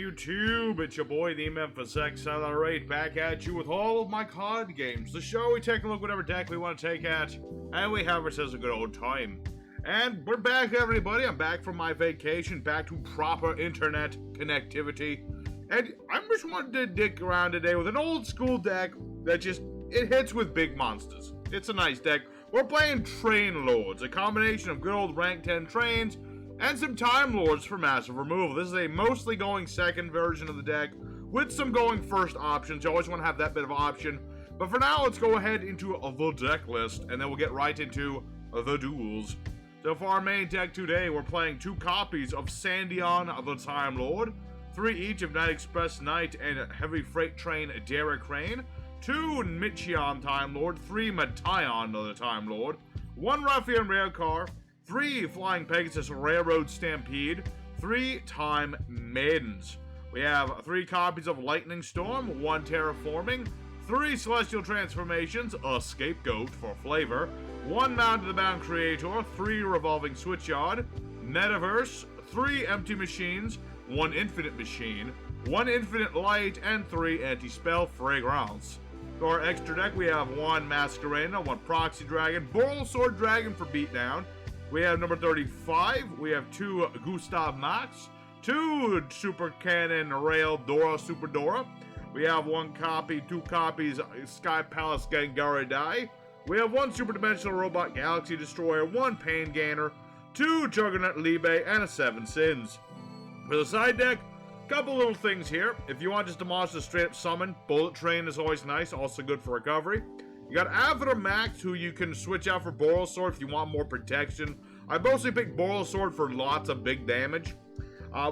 YouTube? It's your boy, the Memphis Accelerate, back at you with all of my card games. The show, we take a look at whatever deck we want to take at, and we have ourselves a good old time. And we're back, everybody. I'm back from my vacation, back to proper internet connectivity. And I just wanted to dig around today with an old school deck that just, it hits with big monsters. It's a nice deck. We're playing Trainlords, a combination of good old rank 10 trains and some Time Lords for massive removal. This is a mostly going second version of the deck with some going first options. You always want to have that bit of option. But for now, let's go ahead into the deck list, and then we'll get right into the duels. So for our main deck today, we're playing 2 copies of Sandion the Time Lord, 3 each of Night Express Knight and Heavy Freight Train Derek Crane, 2 Michion Time Lord, 3 Matayon the Time Lord, 1 Ruffian Railcar, 3 Flying Pegasus Railroad Stampede, 3 Time Maidens. We have 3 copies of Lightning Storm, 1 Terraforming, 3 Celestial Transformations, a Scapegoat for flavor, 1 Mound to the Bound Creator, 3 Revolving Switchyard, Metaverse, 3 Empty Machines, 1 Infinite Machine, 1 Infinite Light, and 3 Anti-Spell Fragrance. For our extra deck, we have 1 Masquerena, 1 Proxy Dragon, Boral Sword Dragon for Beatdown. We have number 35, we have 2 Gustav Max, 2 Super Cannon Rail Dora Super Dora. We have 1 copy, 2 copies Sky Palace Gangare Dai. We have 1 Super Dimensional Robot Galaxy Destroyer, 1 Pain Gainer, 2 Juggernaut Libe, and a 7 Sins. For the side deck, couple little things here. If you want just a monster straight up summon, Bullet Train is always nice, also good for recovery. You got Avatar Max, who you can switch out for Boral Sword if you want more protection. I mostly pick Boral Sword for lots of big damage.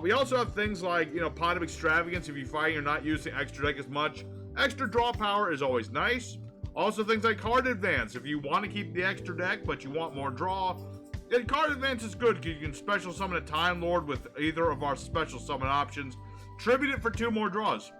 We also have things like, Pot of Extravagance if you find you're not using extra deck as much. Extra draw power is always nice. Also things like Card Advance if you want to keep the extra deck but you want more draw. And Card Advance is good because you can special summon a Time Lord with either of our special summon options. Tribute it for 2 more draws.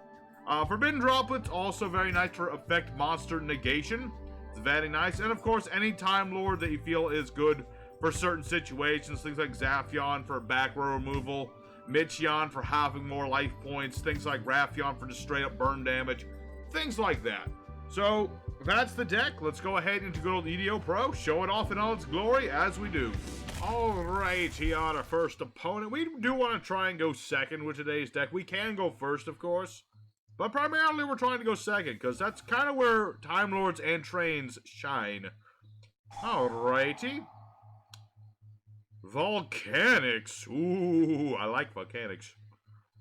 Forbidden Droplets, also very nice for effect monster negation. It's very nice. And of course, any Time Lord that you feel is good for certain situations. Things like Zaphion for back row removal. Michion for having more life points. Things like Raffion for just straight up burn damage. Things like that. So, that's the deck. Let's go ahead into good old EDO Pro. Show it off in all its glory as we do. Alright, here are our first opponent. We do want to try and go second with today's deck. We can go first, of course. But primarily, we're trying to go second, because that's kind of where Time Lords and Trains shine. Alrighty. Volcanics. Ooh, I like Volcanics.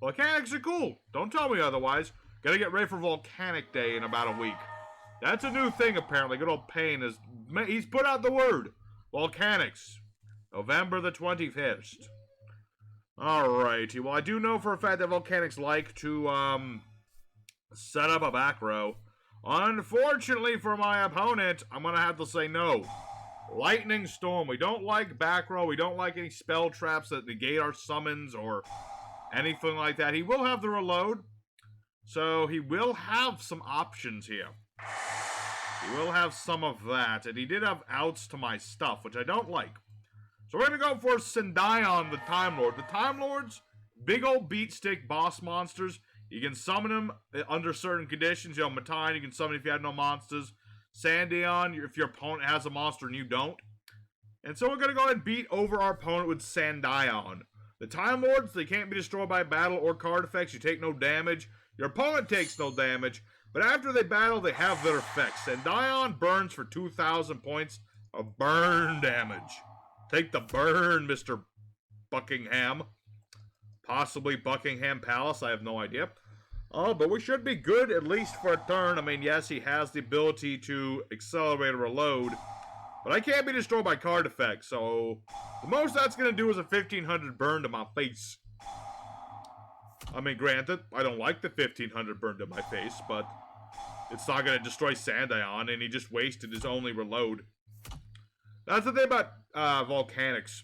Volcanics are cool. Don't tell me otherwise. Gotta get ready for Volcanic Day in about a week. That's a new thing, apparently. Good old Payne is... He's put out the word. Volcanics. November the 21st. Alrighty. Well, I do know for a fact that Volcanics like to, set up a back row. Unfortunately for my opponent, I'm gonna have to say no. Lightning Storm. We don't like back row. We don't like any spell traps that negate our summons or anything like that. He will have the reload, so he will have some options here. He will have some of that, and he did have outs to my stuff, which I don't like. So we're going to go for Sandion the Time Lord. The Time Lords, big old beat stick boss monsters. You can summon them under certain conditions. Matayon, you can summon if you have no monsters. Sandion, if your opponent has a monster and you don't. And so we're going to go ahead and beat over our opponent with Sandion. The Time Lords, they can't be destroyed by battle or card effects. You take no damage. Your opponent takes no damage. But after they battle, they have their effects. Sandion burns for 2,000 points of burn damage. Take the burn, Mr. Buckingham. Possibly Buckingham Palace, I have no idea. But we should be good at least for a turn. I mean, yes, he has the ability to accelerate a reload. But I can't be destroyed by card effects, so the most that's going to do is a 1,500 burn to my face. I mean, granted, I don't like the 1,500 burn to my face, but it's not going to destroy Sandion, and he just wasted his only reload. That's the thing about Volcanics.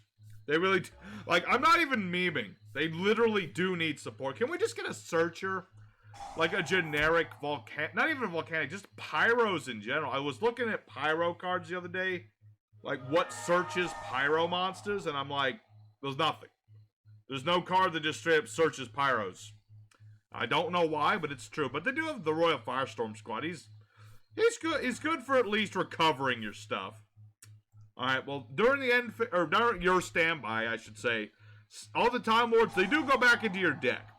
They really, like, I'm not even memeing. They literally do need support. Can we just get a searcher? Like a generic Volcanic, not even a Volcanic, just Pyros in general. I was looking at Pyro cards the other day. Like, what searches Pyro monsters? And I'm like, there's nothing. There's no card that just straight up searches Pyros. I don't know why, but it's true. But they do have the Royal Firestorm squad. He's good. He's good for at least recovering your stuff. All right. Well, during your standby, I should say, all the Time Lords, they do go back into your deck.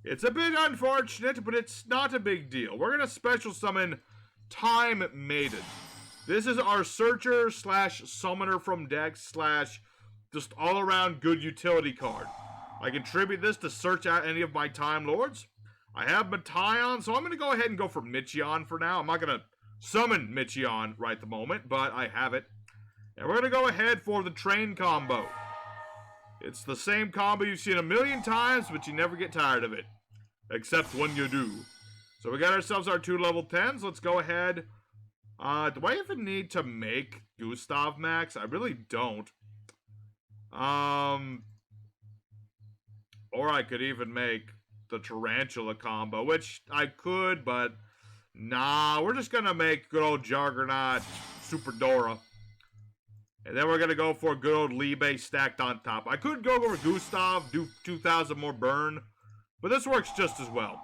It's a bit unfortunate, but it's not a big deal. We're gonna special summon Time Maiden. This is our searcher / summoner from deck / just all around good utility card. I contribute this to search out any of my Time Lords. I have Matayon, so I'm going to go ahead and go for Michion for now. I'm not going to summon Michion right at the moment, but I have it. And we're going to go ahead for the train combo. It's the same combo you've seen a million times, but you never get tired of it. Except when you do. So we got ourselves our 2 level 10s. Let's go ahead. Do I even need to make Gustav Max? I really don't. Or I could even make the Tarantula combo, which I could, but nah, we're just gonna make good old Juggernaut Super Dora. And then we're gonna go for good old Libe stacked on top. I could go over Gustav, do 2,000 more burn, but this works just as well.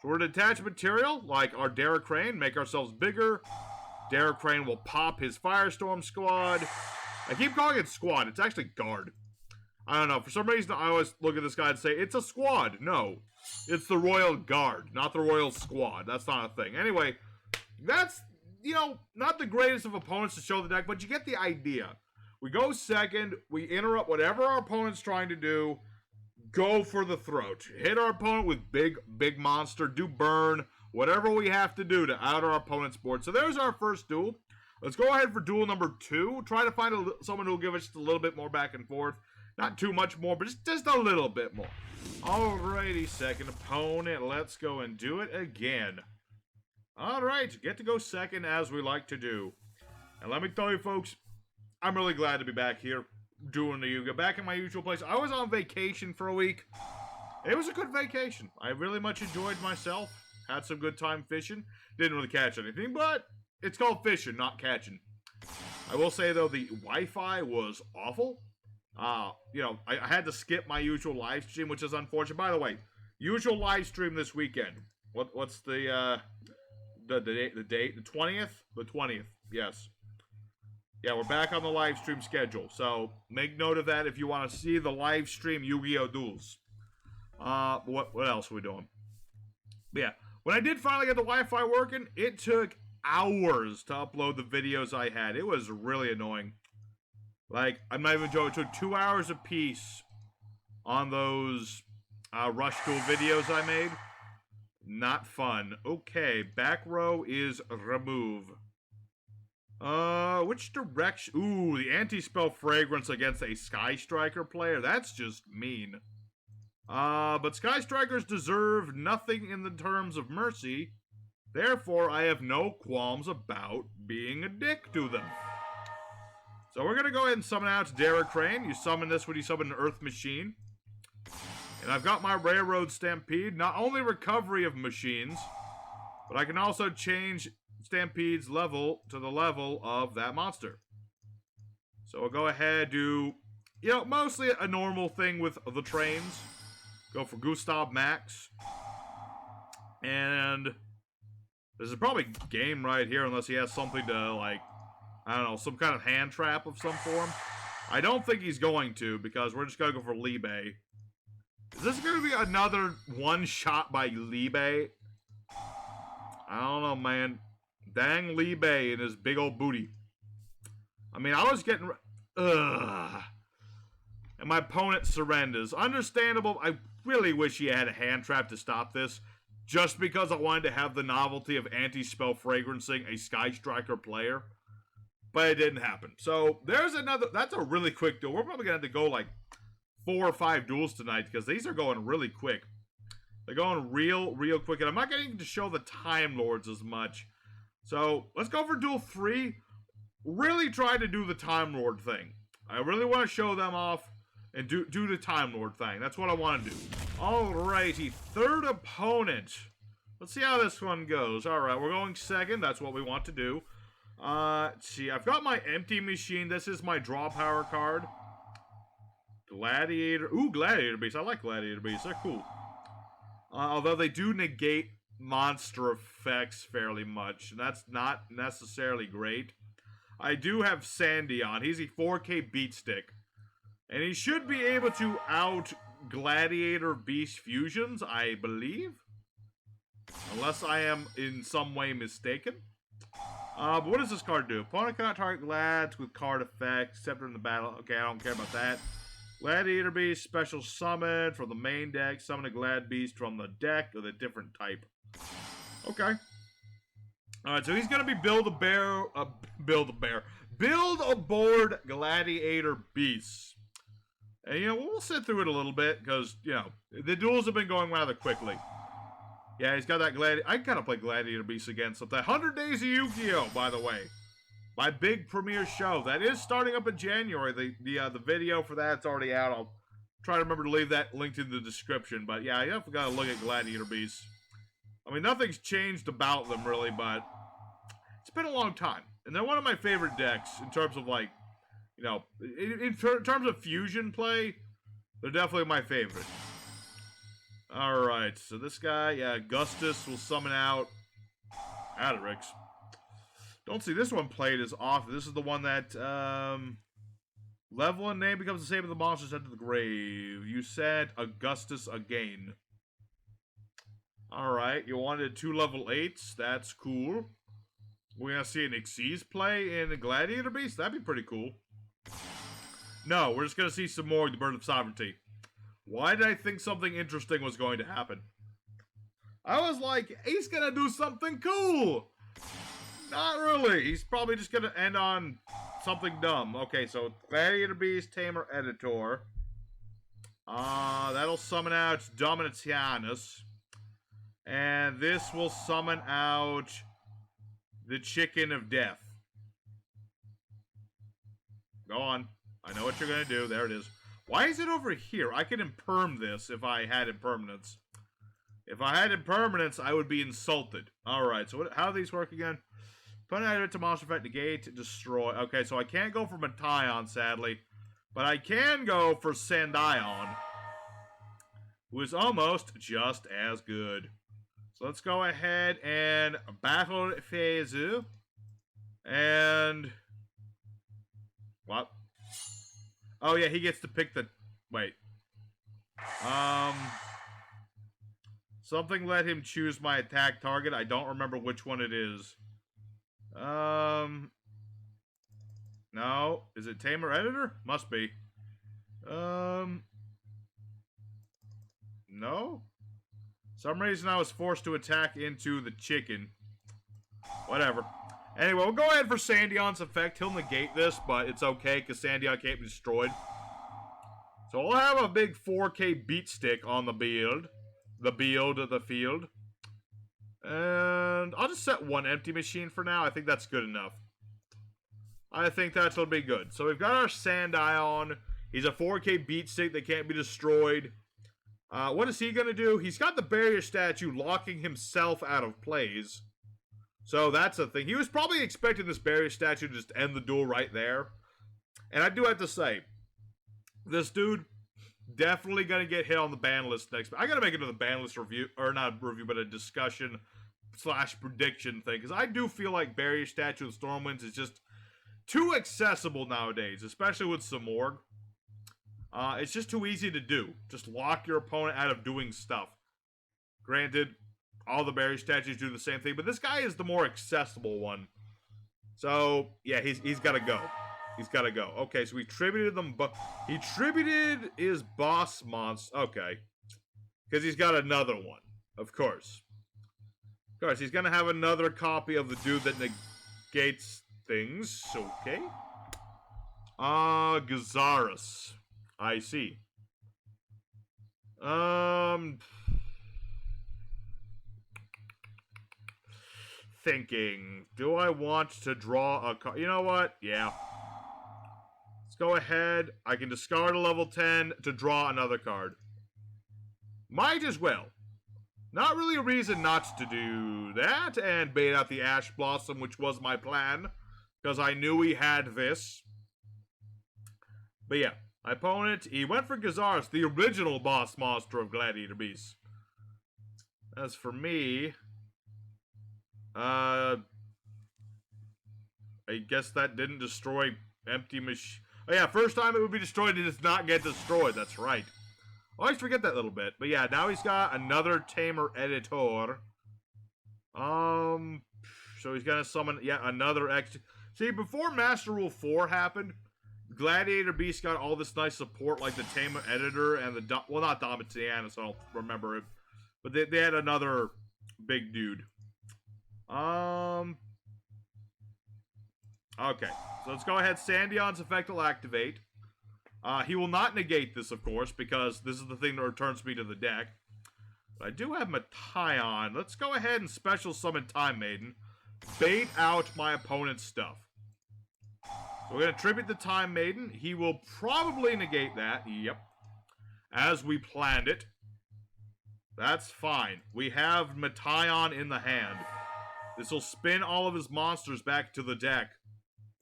So we're gonna attach material, like our Derek Crane, make ourselves bigger. Derek Crane will pop his Firestorm squad. I keep calling it squad, it's actually guard. I don't know, for some reason I always look at this guy and say, it's a squad. No, it's the Royal Guard, not the Royal Squad. That's not a thing. Anyway, that's, you know, not the greatest of opponents to show the deck, but you get the idea. We go second, we interrupt whatever our opponent's trying to do, go for the throat. Hit our opponent with big monster, do burn, whatever we have to do to out our opponent's board. So there's our first duel. Let's go ahead for duel number 2. Try to find someone who will give us just a little bit more back and forth. Not too much more, but just a little bit more. Alrighty, second opponent. Let's go and do it again. Alright, get to go second as we like to do. And let me tell you, folks, I'm really glad to be back here doing the Yu-Gi-Oh! Back in my usual place. I was on vacation for a week. It was a good vacation. I really much enjoyed myself. Had some good time fishing. Didn't really catch anything, but it's called fishing, not catching. I will say, though, the Wi-Fi was awful. You know, I had to skip my usual live stream, which is unfortunate. By the way, usual live stream this weekend. What's the date? The 20th? The 20th, yes. Yeah, we're back on the live stream schedule. So, make note of that if you want to see the live stream Yu-Gi-Oh! Duels. What else are we doing? But yeah, when I did finally get the Wi-Fi working, it took hours to upload the videos I had. It was really annoying. Like, I'm not even joking, it took 2 hours apiece on those Rush Duel videos I made. Not fun. Okay, back row is remove. Which direction? Ooh, the anti-spell fragrance against a Sky Striker player. That's just mean. But Sky Strikers deserve nothing in the terms of mercy. Therefore, I have no qualms about being a dick to them. So we're going to go ahead and summon out Derek Crane. You summon this when you summon an Earth Machine. And I've got my Railroad Stampede. Not only recovery of machines, but I can also change Stampede's level to the level of that monster. So we'll go ahead, do, you know, mostly a normal thing with the trains. Go for Gustav Max. And this is probably game right here unless he has something to, like, I don't know, some kind of hand trap of some form. I don't think he's going to, because we're just going to go for Libe. Is this going to be another one shot by Libe? I don't know, man. Dang Libe and his big old booty. I mean, I was getting... Ugh. And my opponent surrenders. Understandable. I really wish he had a hand trap to stop this. Just because I wanted to have the novelty of anti-spell fragrancing a Sky Striker player. But it didn't happen. So, there's another... That's a really quick duel. We're probably going to have to go, like, 4 or 5 duels tonight, because these are going really quick. They're going real quick. And I'm not getting to show the Time Lords as much. So, let's go for duel 3. Really try to do the Time Lord thing. I really want to show them off and do the Time Lord thing. That's what I want to do. Alrighty, third opponent. Let's see how this one goes. Alright, we're going second. That's what we want to do. Let's see, I've got my empty machine. This is my draw power card. Gladiator. Ooh, Gladiator Beasts. I like Gladiator Beasts. They're cool. Although they do negate monster effects fairly much, and that's not necessarily great. I do have Sandy on. He's a 4K beat stick. And he should be able to out Gladiator Beast fusions, I believe. Unless I am in some way mistaken. But what does this card do? Opponent cannot target Glads with card effects, except during the battle. Okay, I don't care about that. Gladiator Beast, special summon from the main deck. Summon a Glad Beast from the deck with a different type. Okay. Alright, so he's going to be build aboard Gladiator Beasts. And, you know, we'll sit through it a little bit, because, you know, the duels have been going rather quickly. Yeah, he's got that Gladiator. I gotta play Gladiator Beasts again. So, the 100 Days of Yu-Gi-Oh, by the way. My big premiere show. That is starting up in January. The video for that's already out. I'll try to remember to leave that linked in the description. But, yeah, you have got to look at Gladiator Beasts. I mean, nothing's changed about them, really, but it's been a long time. And they're one of my favorite decks in terms of, like, you know, in terms of fusion play, they're definitely my favorite. Alright, so this guy, yeah, Augustus will summon out Adderix. Don't see this one played as often. This is the one that, level and name becomes the same as the monster sent to the grave. You said Augustus again. Alright, you wanted 2 level 8s. That's cool. We're gonna see an Xyz play in a Gladiator Beast? That'd be pretty cool. No, we're just gonna see some more of the Bird of Sovereignty. Why did I think something interesting was going to happen? I was like, he's gonna do something cool! Not really. He's probably just gonna end on something dumb. Okay, so Gladiator Beast, Tamer, Editor. That'll summon out Dominatianus. And this will summon out the Chicken of Death. Go on. I know what you're going to do. There it is. Why is it over here? I can imperm this if I had impermanence. If I had impermanence, I would be insulted. Alright, so how do these work again? Put an item to monster effect, negate, destroy. Okay, so I can't go for Mataion, sadly. But I can go for Sandion, who is almost just as good. So let's go ahead and battle Feizu. And what? Oh yeah, he gets to pick the wait. Something let him choose my attack target. I don't remember which one it is. No. Is it Tamer Editor? Must be. No? Some reason I was forced to attack into the chicken. Whatever. Anyway, we'll go ahead for Sandion's effect. He'll negate this, but it's okay, because Sandion can't be destroyed. So we'll have a big 4K beat stick on the field. The field. And I'll just set one empty machine for now. I think that's good enough. I think that'll be good. So we've got our Sandion. He's a 4K beat stick that can't be destroyed. What is he going to do? He's got the barrier statue locking himself out of plays. So that's the thing. He was probably expecting this barrier statue to just end the duel right there. And I do have to say, this dude definitely going to get hit on the ban list next. I got to make another ban list review, or not review, but a discussion / prediction thing. Because I do feel like barrier statue of Stormwinds is just too accessible nowadays, especially with Samorg. It's just too easy to do. Just lock your opponent out of doing stuff. Granted, all the barrier statues do the same thing, but this guy is the more accessible one. So, yeah, he's got to go. He's got to go. Okay, so we tributed them, but he tributed his boss monster. Okay. Because he's got another one, of course. Of course, he's going to have another copy of the dude that negates things. Okay. Gazaris. I see. Thinking. Do I want to draw a card? You know what? Yeah. Let's go ahead. I can discard a level 10 to draw another card. Might as well. Not really a reason not to do that and bait out the Ash Blossom, which was my plan, because I knew he had this. But yeah, my opponent, he went for Gazaris, the original boss monster of Gladiator Beasts. As for me, I guess that didn't destroy empty machine. Oh yeah, first time it would be destroyed, it does not get destroyed. That's right. I always forget that little bit. But yeah, now he's got another Tamer Editor. So he's gonna summon yet another extra. See, before Master Rule 4 happened, Gladiator Beasts got all this nice support, like the Tamer Editor and the well, not Domitiana, so I don't remember it, but they had another big dude. Okay, so let's go ahead. Sandion's effect will activate. He will not negate this, of course, because this is the thing that returns me to the deck. But I do have Mataion. Let's go ahead and special summon Time Maiden. Bait out my opponent's stuff. So we're going to tribute the Time Maiden. He will probably negate that. Yep. As we planned it. That's fine. We have Mataion in the hand. This will spin all of his monsters back to the deck.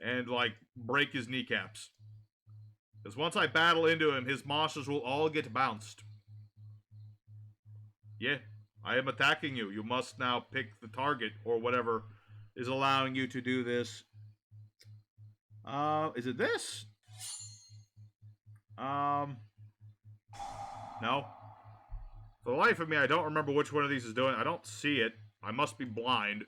And, like, break his kneecaps. Because once I battle into him, his monsters will all get bounced. Yeah, I am attacking you. You must now pick the target, or whatever is allowing you to do this. Is it this? No. For the life of me, I don't remember which one of these is doing. I don't see it. I must be blind.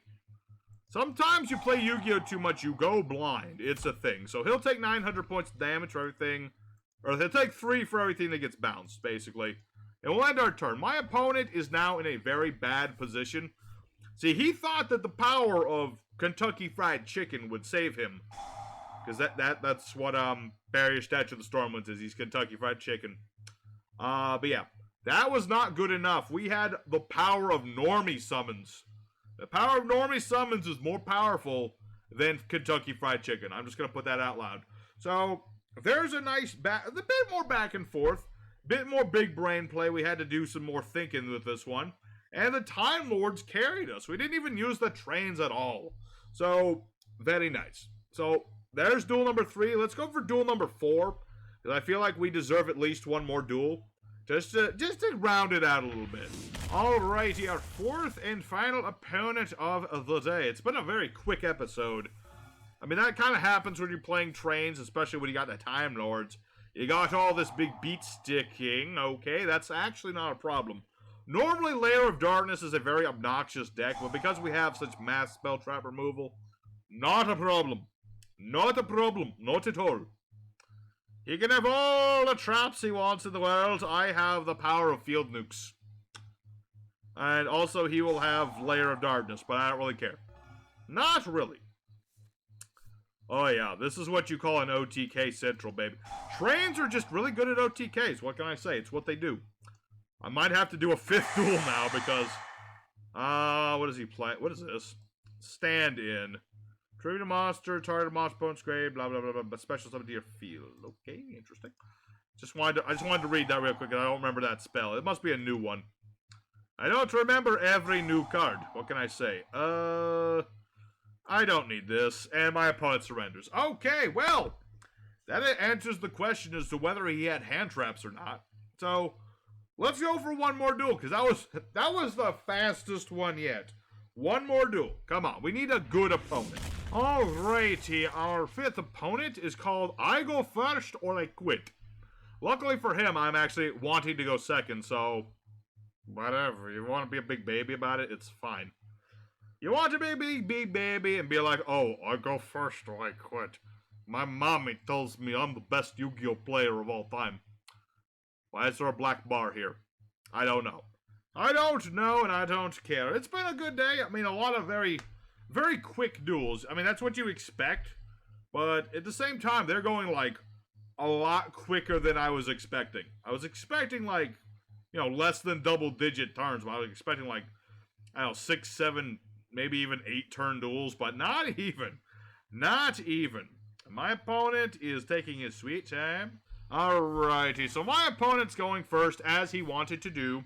Sometimes you play Yu-Gi-Oh! Too much, you go blind. It's a thing. So he'll take 900 points of damage for everything. Or he'll take 3 for everything that gets bounced, basically. And we'll end our turn. My opponent is now in a very bad position. See, he thought that the power of Kentucky Fried Chicken would save him. Because that's what Barrier Statue of the Stormwinds is. He's Kentucky Fried Chicken. But yeah. That was not good enough. We had the power of Normie Summons. The power of Normie Summons is more powerful than Kentucky Fried Chicken. I'm just going to put that out loud. So, there's a nice a bit more back and forth. Bit more big brain play. We had to do some more thinking with this one. And the Time Lords carried us. We didn't even use the trains at all. So, very nice. So, there's duel number 3. Let's go for duel number 4. Because I feel like we deserve at least one more duel. Just to round it out a little bit. Alrighty, our 4th and final opponent of the day. It's been a very quick episode. I mean, that kind of happens when you're playing trains, especially when you got the Time Lords. You got all this big beat sticking. Okay, that's actually not a problem. Normally, Lair of Darkness is a very obnoxious deck, but because we have such mass spell trap removal, not a problem. Not a problem. Not at all. He can have all the traps he wants in the world. I have the power of field nukes. And also he will have Lair of Darkness, but I don't really care. Not really. Oh yeah, this is what you call an OTK Central, baby. Trains are just really good at OTKs. What can I say? It's what they do. I might have to do a 5th duel now because... what does he play? What is this? Stand in. Tribute a monster, target a monster, opponent's grave, blah, blah, blah, blah, special summon to your field. Okay, interesting. I just wanted to read that real quick, and I don't remember that spell. It must be a new one. I don't remember every new card. What can I say? I don't need this, and my opponent surrenders. Okay, well, that answers the question as to whether he had hand traps or not. So, let's go for one more duel, because that was the fastest one yet. One more duel. Come on, we need a good opponent. Alrighty, our 5th opponent is called I Go First or I Quit. Luckily for him, I'm actually wanting to go second, so whatever. You want to be a big baby about it, it's fine. You want to be a big baby and be like, oh, I go first or I quit. My mommy tells me I'm the best Yu-Gi-Oh player of all time. Why is there a black bar here? I don't know. I don't know and I don't care. It's been a good day. I mean, a lot of very quick duels. I mean, that's what you expect. But at the same time, they're going, like, a lot quicker than I was expecting. I was expecting, like, you know, less than double-digit turns. But I was expecting, like, I don't know, 6, 7, maybe even 8-turn duels. But not even. Not even. My opponent is taking his sweet time. Alrighty, so my opponent's going first, as he wanted to do.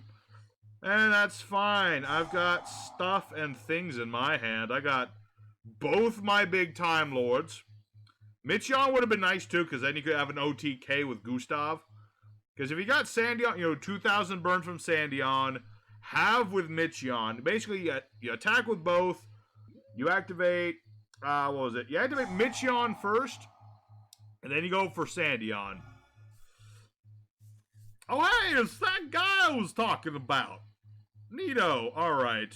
And that's fine. I've got stuff and things in my hand. I got both my big Time Lords. Michion would have been nice too, because then you could have an OTK with Gustav. Because if you got Sandion, you know, 2,000 burn from Sandion, have with Michion. Basically, you attack with both. You activate, what was it? You activate Michion first, and then you go for Sandion. Oh, hey, it's that guy I was talking about. Neato. All right.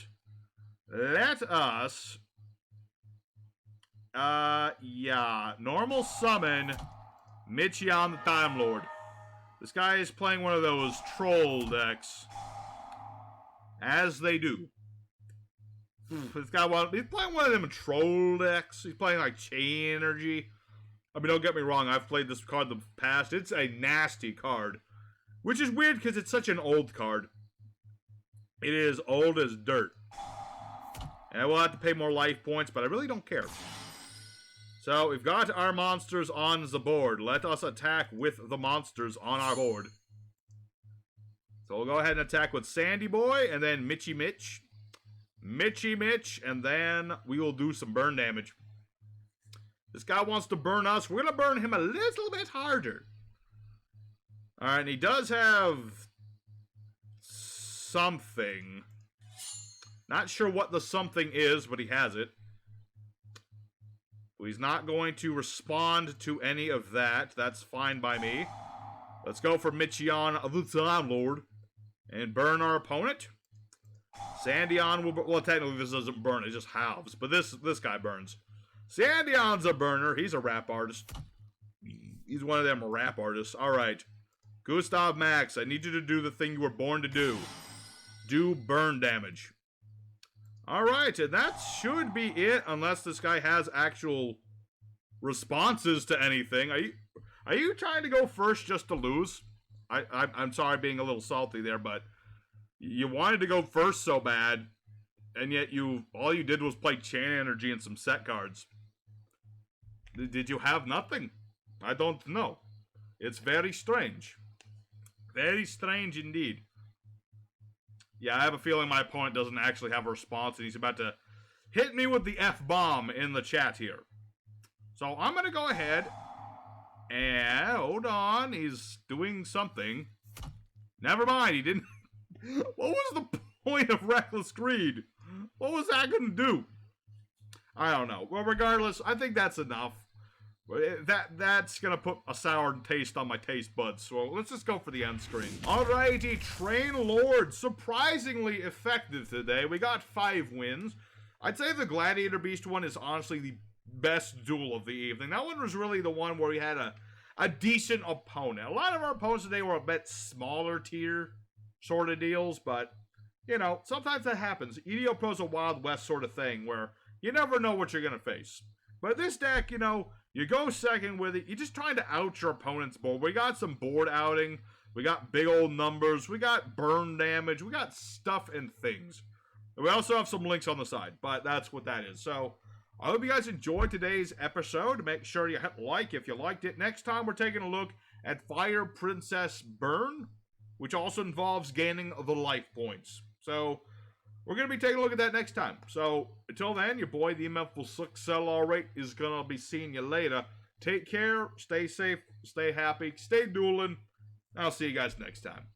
Let us, yeah, normal summon Michion the Time Lord. This guy is playing one of those troll decks. As they do. He's playing one of them troll decks. He's playing like Chain Energy. I mean, don't get me wrong, I've played this card in the past. It's a nasty card. Which is weird because it's such an old card. It is old as dirt. And I will have to pay more life points, but I really don't care. So, we've got our monsters on the board. Let us attack with the monsters on our board. So we'll go ahead and attack with Sandy Boy, and then Mitchy Mitch. Mitchy Mitch, and then we will do some burn damage. This guy wants to burn us. We're going to burn him a little bit harder. Alright, and he does have something. Not sure what the something is, but he has it. He's not going to respond to any of that. That's fine by me. Let's go for Michion of the Time Lord and burn our opponent. Sandion will, well, technically this doesn't burn, it just halves, but this guy burns. Sandion's a burner. He's a rap artist. He's one of them rap artists. All right, Gustav Max, I need you to do the thing you were born to do. Do burn damage. All right, and that should be it, unless this guy has actual responses to anything. Are you trying to go first just to lose? I'm sorry being a little salty there, but you wanted to go first so bad, and yet all you did was play Chain Energy and some set cards. Did you have nothing? I don't know. It's very strange. Very strange indeed. Yeah, I have a feeling my opponent doesn't actually have a response, and he's about to hit me with the F-bomb in the chat here. So I'm going to go ahead and, hold on, he's doing something. Never mind, he didn't. What was the point of Reckless Greed? What was that going to do? I don't know. Well, regardless, I think that's enough. That's going to put a sour taste on my taste buds, so let's just go for the end screen. Alrighty, Trainlords, surprisingly effective today. We got 5 wins. I'd say the Gladiator Beast one is honestly the best duel of the evening. That one was really the one where we had a decent opponent. A lot of our opponents today were a bit smaller tier sort of deals, but, you know, sometimes that happens. EDO Pro's a Wild West sort of thing where you never know what you're going to face. But this deck, you know, you go second with it. You're just trying to out your opponent's board. We got some board outing. We got big old numbers. We got burn damage. We got stuff and things. And we also have some links on the side, but that's what that is. So I hope you guys enjoyed today's episode. Make sure you hit like if you liked it. Next time we're taking a look at Fire Princess Burn, which also involves gaining the life points. So we're going to be taking a look at that next time. So, until then, your boy, the Eventful All is going to be seeing you later. Take care, stay safe, stay happy, stay dueling. I'll see you guys next time.